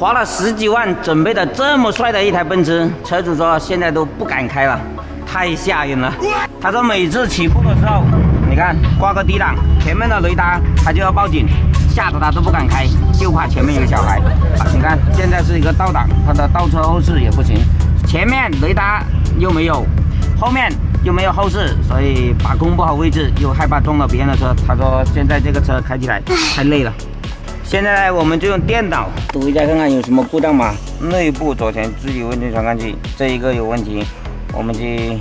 花了10几万准备的这么帅的一台奔驰，车主说现在都不敢开了，太吓人了。他说每次起步的时候，你看挂个低档，前面的雷达他就要报警，吓得他都不敢开，就怕前面有小孩。你看现在是一个倒档，它的倒车后视也不行，前面雷达又没有，后面又没有后视，所以把控不好位置，又害怕撞到别人的车。他说现在这个车开起来太累了。现在呢，我们就用电脑读一下，看看有什么故障码。内部左前置有问题传感器，这一个有问题，我们去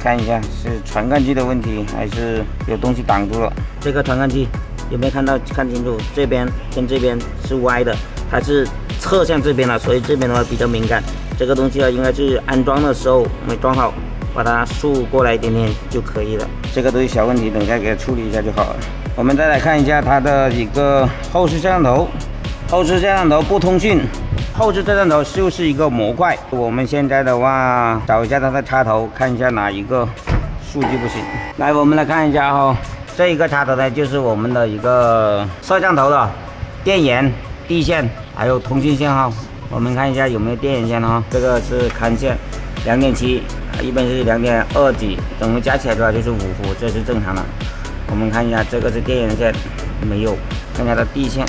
看一下是传感器的问题，还是有东西挡住了。这个传感器有没有看到？看清楚，这边跟这边是歪的，它是侧向这边了，所以这边的话比较敏感。这个东西啊，应该是安装的时候没装好，把它竖过来一点点就可以了。这个都是小问题，等一下给它处理一下就好了。我们再来看一下它的一个后视摄像头，后视摄像头不通讯，后视摄像头就是一个模块。我们现在的话找一下它的插头，看一下哪一个数据不行。来，我们来看一下哈，这一个插头呢就是我们的一个摄像头的电源、地线还有通讯线号。我们看一下有没有电源线哈，这个是看线2.7，一般是2.2几，等会加起来的话就是5伏，这是正常的。我们看一下这个是电源线没有，看一下它地线，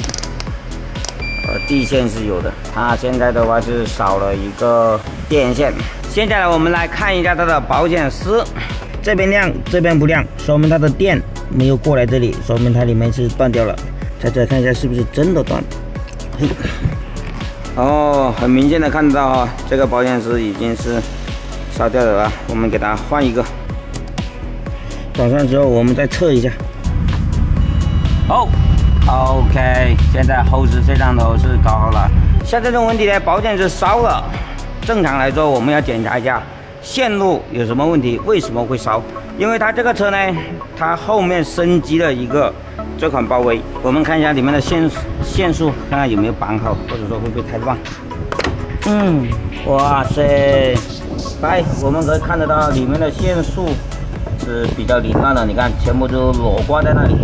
地线是有的，它现在的话是少了一个电源线。现在呢，我们来看一下它的保险丝，这边亮，这边不亮，说明它的电没有过来这里，说明它里面是断掉了。在这看一下是不是真的断。哦，很明显的看到啊，这个保险丝已经是烧掉了啊，我们给它换一个。早上之后我们再测一下。OK， 现在后视摄像头是搞好了。像这种问题呢，保险丝烧了，正常来说我们要检查一下线路有什么问题，为什么会烧？因为它这个车呢，它后面升级了一个这款包围，我们看一下里面的线束，看看有没有绑好，或者说会不会太乱。哇塞，来，我们可以看得到里面的线束是比较凌乱的，你看全部都裸挂在那里，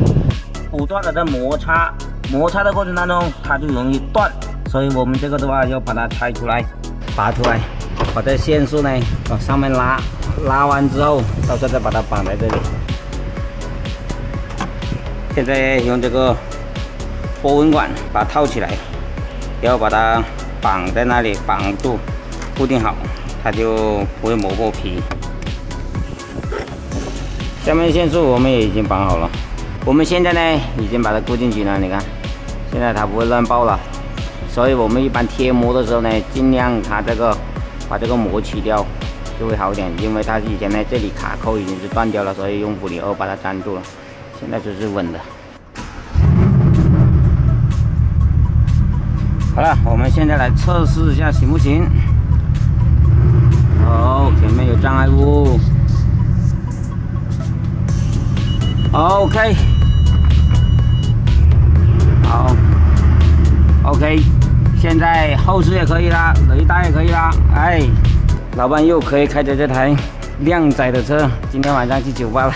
不断的在摩擦的过程当中它就容易断，所以我们这个的话要把它拆出来，拔出来，把这线束呢往上面拉完之后，到时候再把它绑在这里。现在用这个波纹管把它套起来，然后把它绑在那里，绑住固定好，它就不会磨破皮。下面线束我们也已经绑好了，我们现在呢已经把它固定紧了，你看现在它不会乱爆了。所以我们一般贴膜的时候呢，尽量它把这个膜去掉就会好一点，因为它以前呢这里卡扣已经是断掉了，所以用辅理2把它粘住了，现在就是稳的。好了，我们现在来测试一下行不行。前面有障碍物。OK， 好 ，OK， 现在后视也可以啦，雷达也可以啦，哎，老板又可以开着这台靓仔的车，今天晚上去酒吧了。